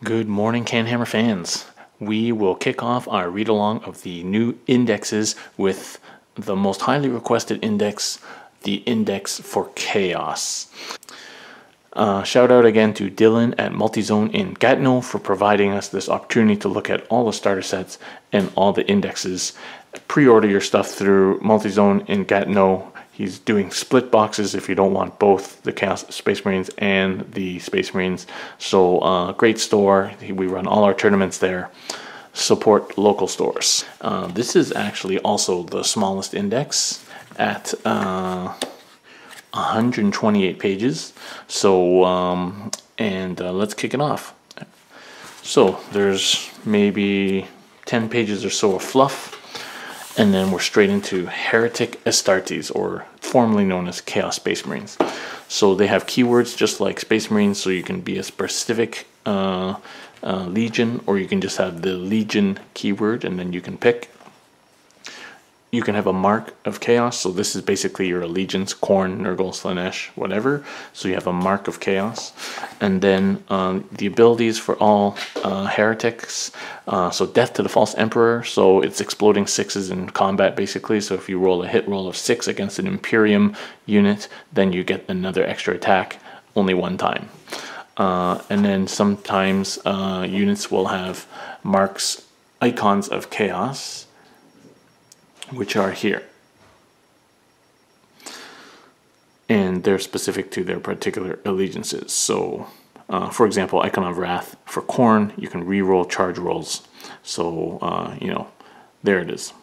Good morning, CanHammer fans. We will kick off our read-along of the new indexes with the most highly requested index, the Index for Chaos. Shout out again to Dylan at Multizone in Gatineau for providing us this opportunity to look at all the starter sets and all the indexes. Pre-order your stuff through Multizone in Gatineau. He's doing split boxes if you don't want both the Chaos Space Marines and the Space Marines. So great store. We run all our tournaments there. Support local stores. This is actually also the smallest index at 128 pages. So let's kick it off. So there's maybe 10 pages or so of fluff. And then we're straight into Heretic Astartes, or formerly known as Chaos Space Marines. So they have keywords just like Space Marines, so you can be a specific Legion, or you can just have the Legion keyword, and then you can pick. You can have a mark of chaos, so this is basically your allegiance, Khorne, Nurgle, Slaanesh, whatever. So you have a mark of chaos. And then the abilities for all heretics. So Death to the False Emperor, so it's exploding sixes in combat basically. So if you roll a hit roll of 6 against an Imperium unit, then you get another extra attack only one time. And then sometimes units will have marks, icons of chaos, which are here, and they're specific to their particular allegiances. So for example, Icon of Wrath for Khorne, you can re-roll charge rolls. So you know, there it is.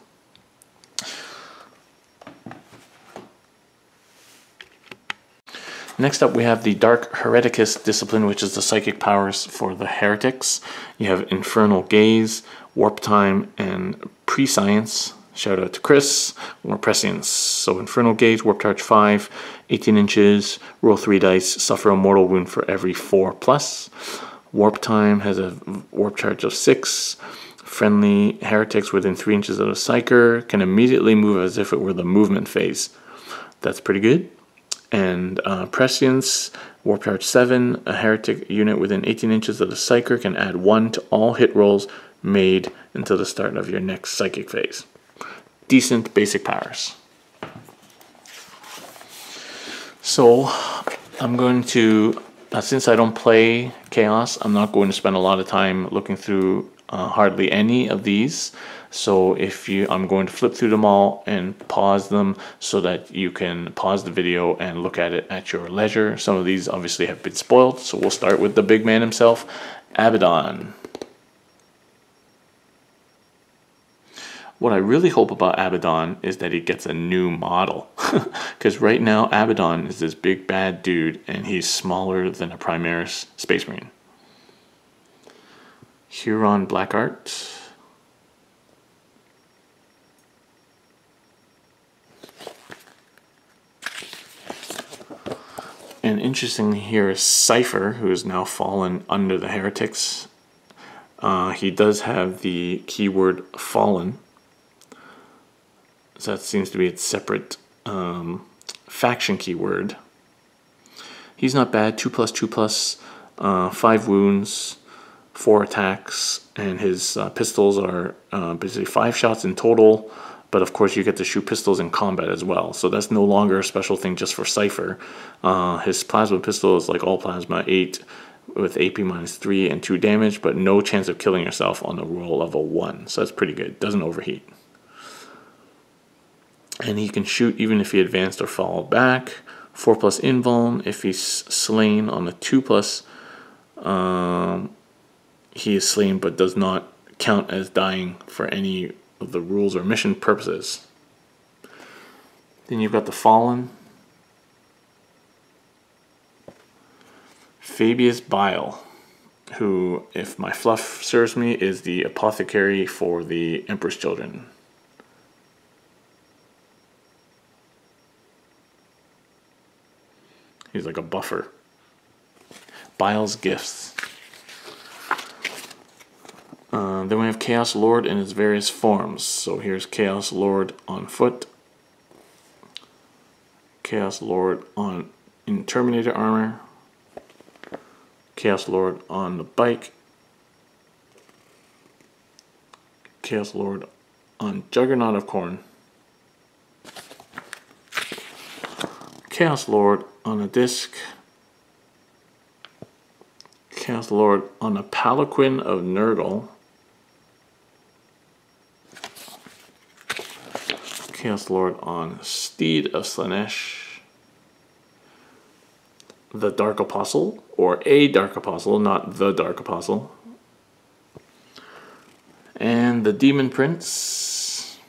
Next up, we have the Dark Hereticus discipline, which is the psychic powers for the heretics. You have Infernal Gaze, Warp Time, and Prescience. Shout out to Chris, or Prescience. So Infernal Gaze, Warp Charge 5, 18 inches, roll 3 dice, suffer a mortal wound for every 4+. Warp Time has a Warp Charge of 6. Friendly heretics within 3 inches of the Psyker can immediately move as if it were the movement phase. That's pretty good. And Prescience, Warp Charge 7, a heretic unit within 18 inches of the Psyker can add 1 to all hit rolls made until the start of your next psychic phase. Decent basic powers. So I'm going to, since I don't play Chaos, I'm not going to spend a lot of time looking through hardly any of these. So I'm going to flip through them all and pause them so that you can pause the video and look at it at your leisure. Some of these obviously have been spoiled, so we'll start with the big man himself, Abaddon. What I really hope about Abaddon is that he gets a new model. Because right now, Abaddon is this big bad dude, and he's smaller than a Primaris Space Marine. Huron Black Art. And interestingly here is Cypher, who is now fallen under the heretics. He does have the keyword fallen. So that seems to be its separate faction keyword. He's not bad. 2+2+, 5 wounds, 4 attacks, and his pistols are basically 5 shots in total. But of course, you get to shoot pistols in combat as well. So that's no longer a special thing just for Cypher. His plasma pistol is like all plasma, 8 with AP -3 and 2 damage, but no chance of killing yourself on the roll of a 1. So that's pretty good. Doesn't overheat. And he can shoot even if he advanced or followed back. 4+ invuln. If he's slain on the 2+, he is slain but does not count as dying for any of the rules or mission purposes. Then you've got the Fallen. Fabius Bile, who, if my fluff serves me, is the apothecary for the Emperor's Children. He's like a buffer. Bile's Gifts. Then we have Chaos Lord in its various forms. So here's Chaos Lord on foot. Chaos Lord in Terminator armor. Chaos Lord on the bike. Chaos Lord on Juggernaut of Khorne. Chaos Lord on a disc. Chaos Lord on a Palanquin of Nurgle. Chaos Lord on Steed of Slaanesh. The Dark Apostle, or a Dark Apostle, not the Dark Apostle. And the Demon Prince.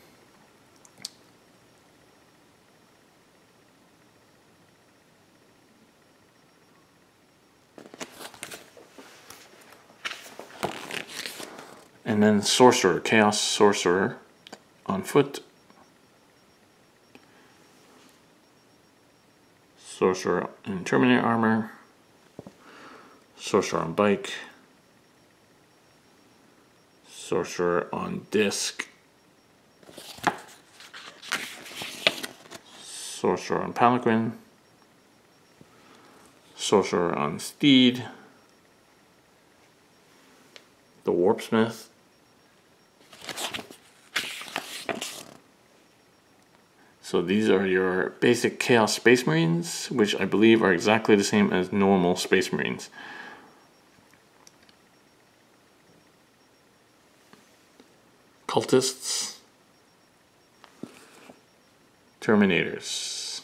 And then Sorcerer, Chaos Sorcerer on foot. Sorcerer in Terminator armor. Sorcerer on bike. Sorcerer on disc. Sorcerer on Palanquin. Sorcerer on steed. The Warpsmith. So these are your basic Chaos Space Marines, which I believe are exactly the same as normal Space Marines. Cultists. Terminators.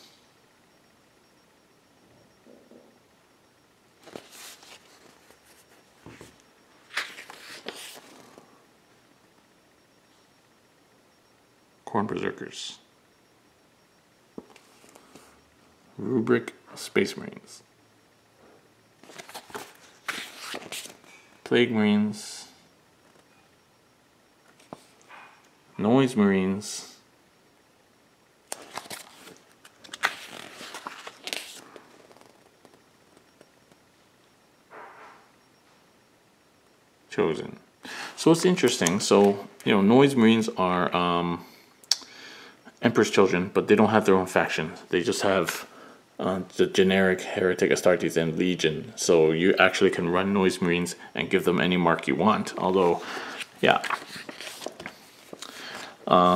Khorne Berserkers. Rubric Space Marines. Plague Marines. Noise Marines. Chosen. So it's interesting. So, you know, Noise Marines are Emperor's Children, but they don't have their own faction. They just have the generic Heretic Astartes and Legion. So you actually can run Noise Marines and give them any mark you want. Although, yeah.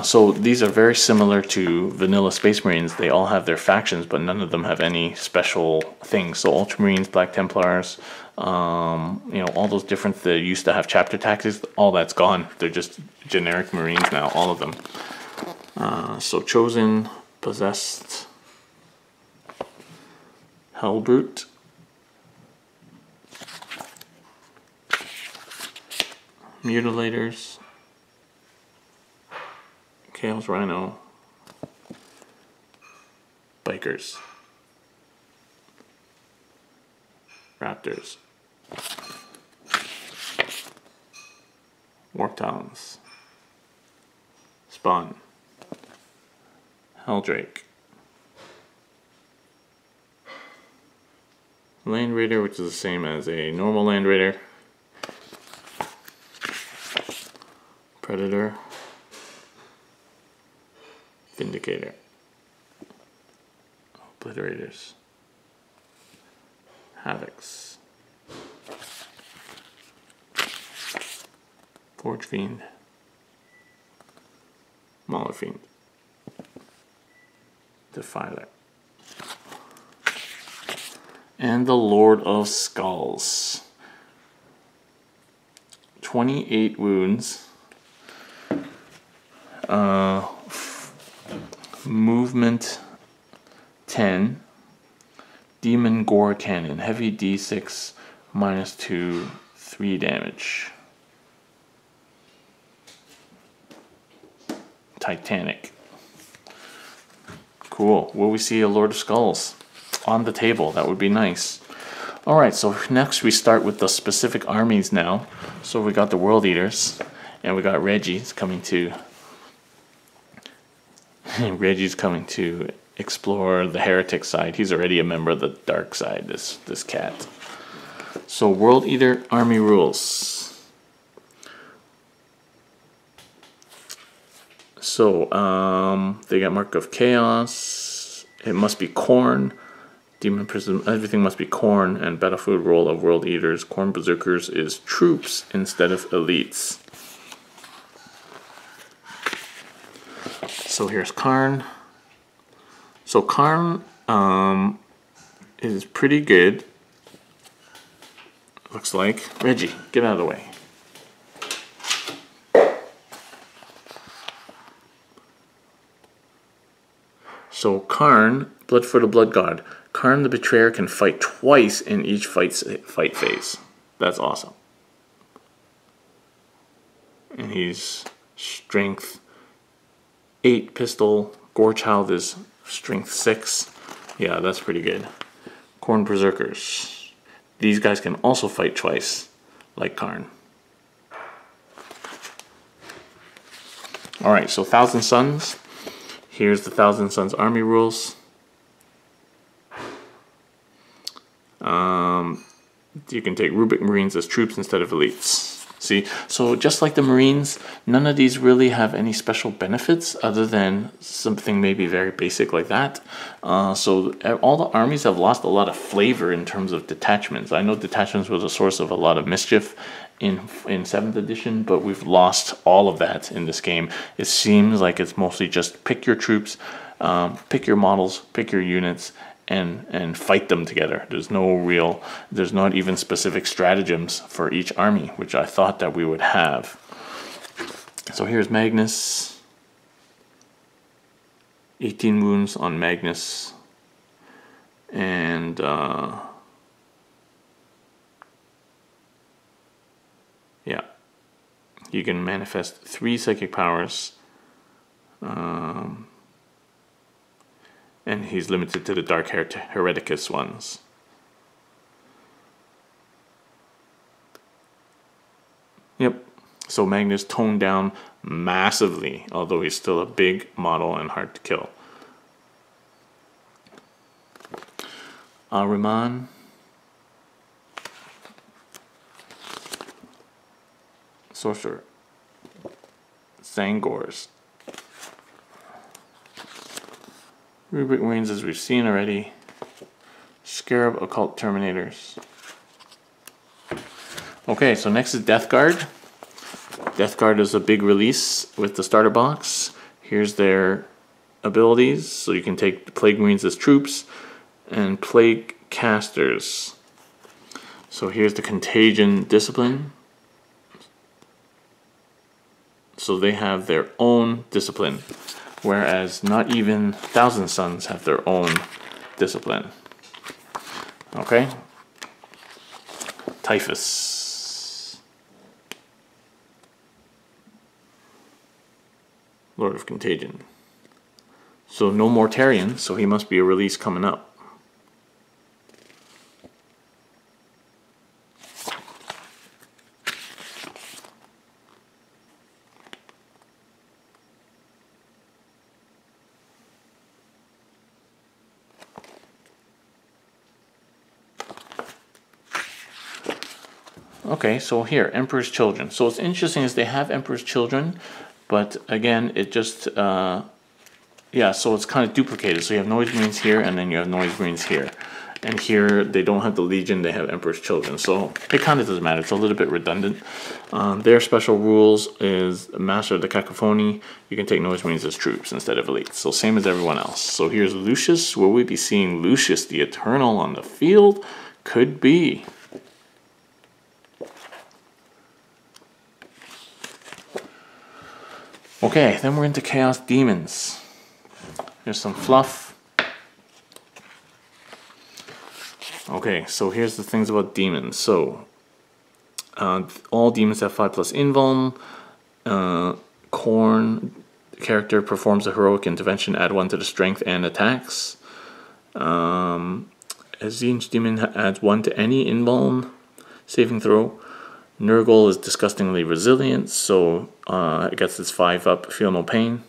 So these are very similar to vanilla Space Marines. They all have their factions, but none of them have any special things. So Ultramarines, Black Templars, you know, all those different that used to have chapter tactics, all that's gone. They're just generic Marines now, all of them. So Chosen, Possessed, Hellbrute, Mutilators, Chaos Rhino, Bikers, Raptors, Warp Talons, Spawn, Helldrake, Land Raider, which is the same as a normal Land Raider, Predator, Vindicator, Obliterators, Havocs, Forge Fiend, Mauler Fiend, Defiler, and the Lord of Skulls. 28 wounds. Movement 10. Demon Gore Cannon. Heavy D6 -2, 3 damage. Titanic. Cool. Will we see a Lord of Skulls on the table? That would be nice. Alright, so next we start with the specific armies now. So we got the World Eaters, and we got Reggie's coming to explore the heretic side. He's already a member of the dark side, this cat. So World Eater army rules. So they got Mark of Chaos. It must be Khorne. Demon Prism, everything must be Khorne, and Battlefield role of World Eaters. Khorne Berserkers is troops instead of elites. So here's Karn. So Karn is pretty good. Looks like. Reggie, get out of the way. So Karn, Blood for the Blood God. Karn the Betrayer can fight twice in each fight phase. That's awesome. And he's strength 8 pistol. Gorechild is strength 6. Yeah, that's pretty good. Khorne Berserkers. These guys can also fight twice, like Karn. Alright, so Thousand Suns. Here's the Thousand Suns army rules. You can take Rubric Marines as troops instead of elites. See, so just like the Marines, none of these really have any special benefits other than something maybe very basic like that. So all the armies have lost a lot of flavor in terms of detachments. I know detachments was a source of a lot of mischief in 7th edition, but we've lost all of that in this game. It seems like it's mostly just pick your troops, pick your models, pick your units, and fight them together. There's not even specific stratagems for each army, which I thought that we would have. So here's Magnus. 18 wounds on Magnus. And yeah, you can manifest 3 psychic powers. And he's limited to the Dark Hereticus ones. Yep. So Magnus toned down massively, although he's still a big model and hard to kill. Ahriman. Sorcerer. Zangors. Rubric Marines, as we've seen already. Scarab Occult Terminators. Okay, so next is Death Guard. Death Guard is a big release with the starter box. Here's their abilities. So you can take the Plague Marines as troops and Plague Casters. So here's the Contagion Discipline. So they have their own discipline, whereas not even Thousand Suns have their own discipline. Okay? Typhus. Lord of Contagion. So no Mortarion, so he must be a release coming up. Okay, so here, Emperor's Children. So what's interesting is they have Emperor's Children, but again, it just, yeah, so it's kind of duplicated. So you have Noise Marines here, and then you have Noise Marines here. And here, they don't have the Legion, they have Emperor's Children. So it kind of doesn't matter, it's a little bit redundant. Their special rules is Master of the Cacophony. You can take Noise Marines as troops instead of elites. So same as everyone else. So here's Lucius. Will we be seeing Lucius the Eternal on the field? Could be. Okay, then we're into Chaos Demons. Here's some fluff. Okay, so here's the things about demons. So, all demons have 5+ invuln. Khorne, the character, performs a heroic intervention, add 1 to the strength and attacks. Zinj demon adds 1 to any invuln saving throw. Nurgle is disgustingly resilient, so it gets its 5 up, feel no pain.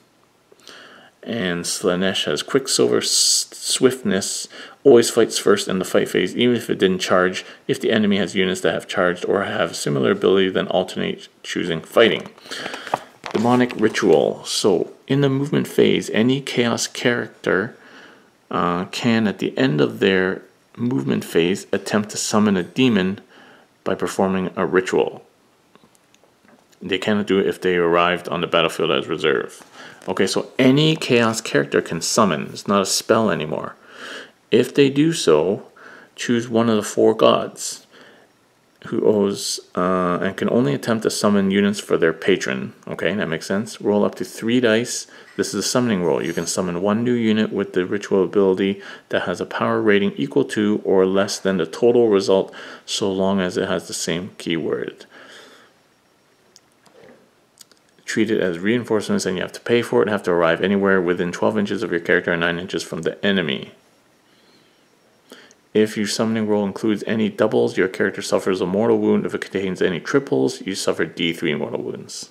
And Slaanesh has Quicksilver Swiftness, always fights first in the fight phase, even if it didn't charge. If the enemy has units that have charged or have similar ability, then alternate choosing fighting. Demonic Ritual. So in the movement phase, any Chaos character can, at the end of their movement phase, attempt to summon a demon by performing a ritual. They cannot do it if they arrived on the battlefield as reserve. Okay, so any chaos character can summon. It's not a spell anymore. If they do so, choose one of the 4 gods who owes and can only attempt to summon units for their patron. Okay, that makes sense. Roll up to 3 dice. This is a summoning roll. You can summon 1 new unit with the ritual ability that has a power rating equal to or less than the total result, so long as it has the same keyword. Treat it as reinforcements and you have to pay for it. Have to arrive anywhere within 12 inches of your character and 9 inches from the enemy. If your summoning roll includes any doubles, your character suffers a mortal wound. If it contains any triples, you suffer D3 mortal wounds.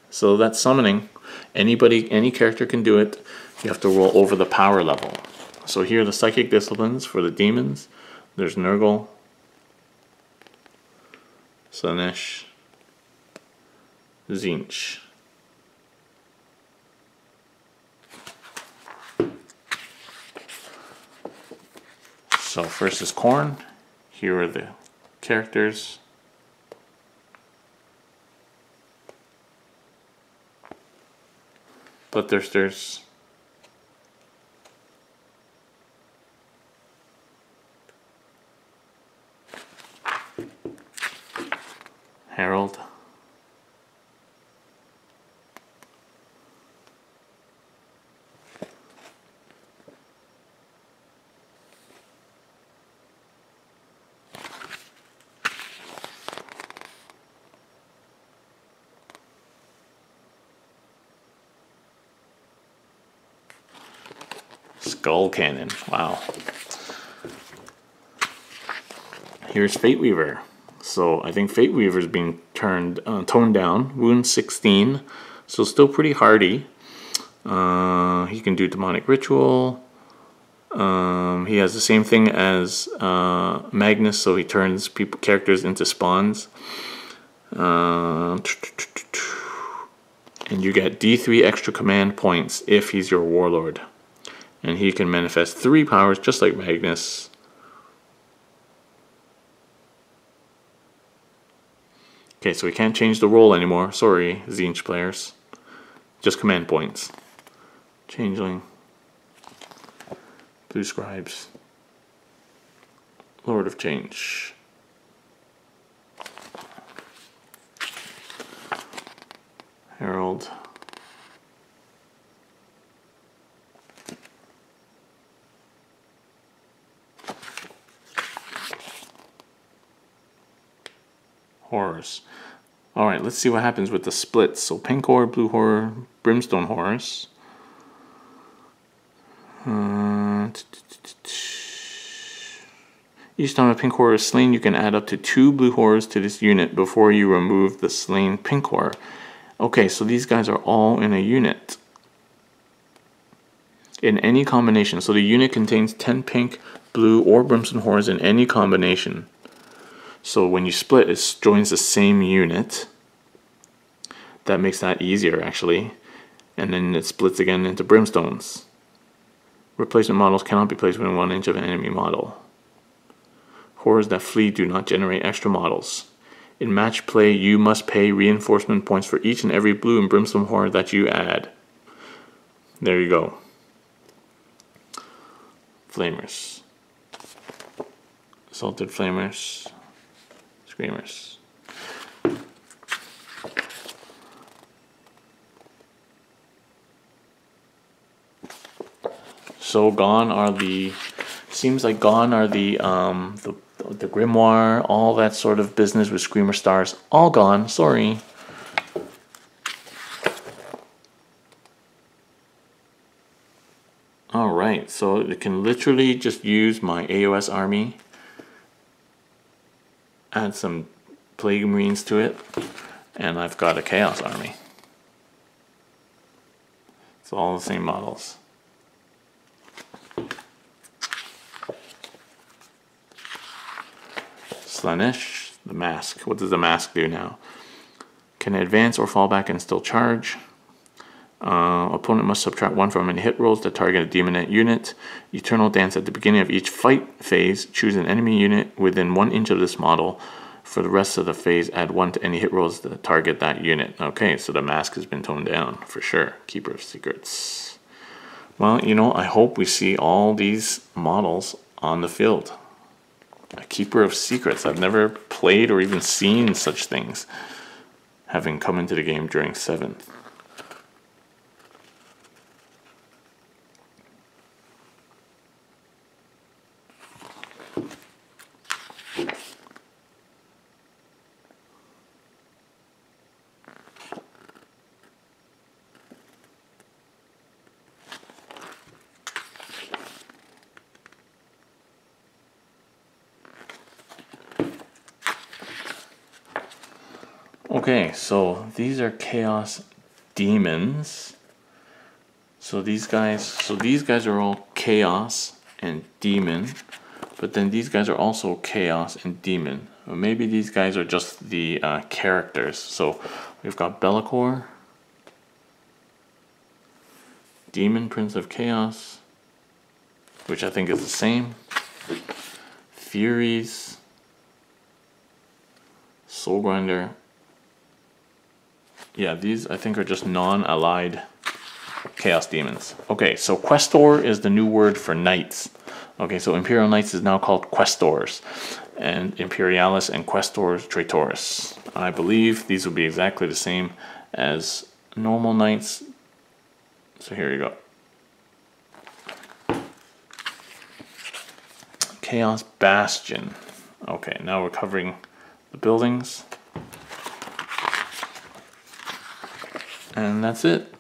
So that's summoning. Any character can do it. You have to roll over the power level. So here are the psychic disciplines for the demons. There's Nurgle, Slaanesh, Tzeentch. So first is Khorne. Here are the characters. Bloodthirsters. Herald. Skull Cannon. Wow. Here's Fate Weaver. So I think Fate Weaver is being toned down. Wound 16. So still pretty hardy. He can do Demonic Ritual. He has the same thing as Magnus, so he turns characters into spawns. And you get D3 extra command points if he's your warlord. And he can manifest 3 powers just like Magnus. Okay, so we can't change the roll anymore. Sorry, Tzeentch players. Just command points. Changeling. Blue Scribes. Lord of Change. Herald. Horrors. Alright, let's see what happens with the splits. So Pink Horror, Blue Horror, Brimstone Horrors. Each time a Pink Horror is slain, you can add up to 2 Blue Horrors to this unit before you remove the slain Pink Horror. Okay, so these guys are all in a unit. In any combination. So the unit contains 10 Pink, Blue, or Brimstone Horrors in any combination. So when you split, it joins the same unit. That makes that easier, actually. And then it splits again into Brimstones. Replacement models cannot be placed within 1 inch of an enemy model. Horrors that flee do not generate extra models. In match play, you must pay reinforcement points for each and every Blue and Brimstone Horror that you add. There you go. Flamers. Assaulted Flamers. Screamers. So gone are the, seems like gone are the grimoire, all that sort of business with Screamer stars, all gone. Sorry. All right, so it can literally just use my AOS army. Add some Plague Marines to it, and I've got a Chaos army. It's all the same models. Slaanesh, the mask. What does the mask do now? Can advance or fall back and still charge. Opponent must subtract 1 from any hit rolls that target a demonette unit. Eternal Dance. At the beginning of each fight phase, choose an enemy unit within 1 inch of this model. For the rest of the phase, add 1 to any hit rolls that target that unit. Okay, so the mask has been toned down for sure. Keeper of Secrets. Well, you know, I hope we see all these models on the field. A Keeper of Secrets. I've never played or even seen such things, having come into the game during 7th. Okay, so these are Chaos Demons. So these guys are all Chaos and Demon, but then these guys are also Chaos and Demon. Or maybe these guys are just the characters. So we've got Be'lakor, Demon Prince of Chaos, which I think is the same. Furies, Soulgrinder. Yeah, these I think are just non-allied Chaos Demons. Okay, so Questor is the new word for Knights. Okay, so Imperial Knights is now called Questors, and Imperialis and Questors Traitoris. I believe these will be exactly the same as normal Knights. So here you go. Chaos Bastion. Okay, now we're covering the buildings. And that's it.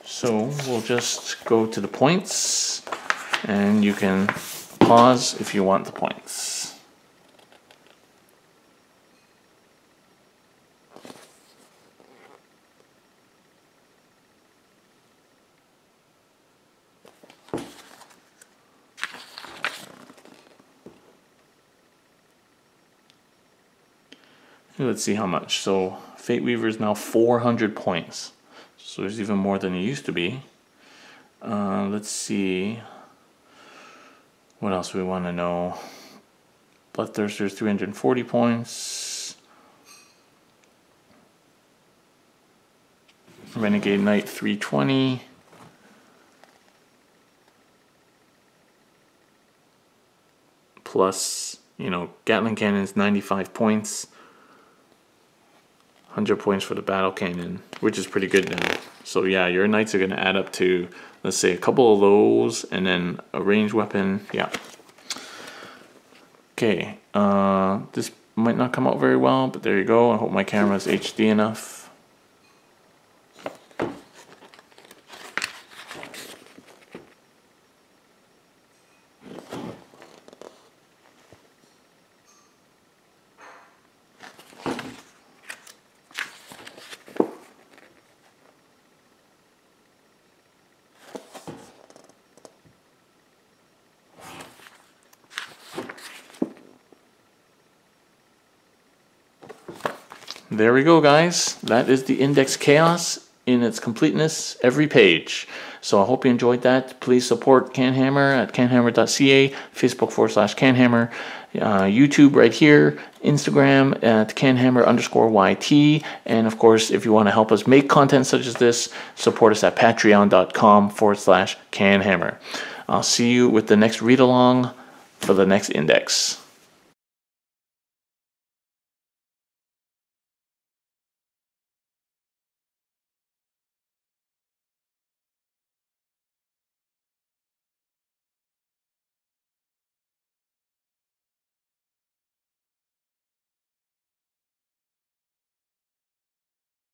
So we'll just go to the points, and you can pause if you want the points. Let's see how much. So Fate Weaver is now 400 points. So there's even more than it used to be. Let's see. What else we want to know? Bloodthirster's 340 points. Renegade Knight 320. Plus, you know, Gatling Cannon's 95 points. 100 points for the battle cannon, which is pretty good now. So yeah, your knights are going to add up to, let's say, a couple of those, and then a ranged weapon. Yeah. Okay, this might not come out very well, but there you go. I hope my camera is HD enough. There we go, guys. That is the Index Chaos in its completeness, every page. So I hope you enjoyed that. Please support CanHammer at canhammer.ca, Facebook.com/CanHammer, YouTube right here, Instagram at CanHammer_YT, and of course, if you want to help us make content such as this, support us at patreon.com/CanHammer. I'll see you with the next read along for the next index.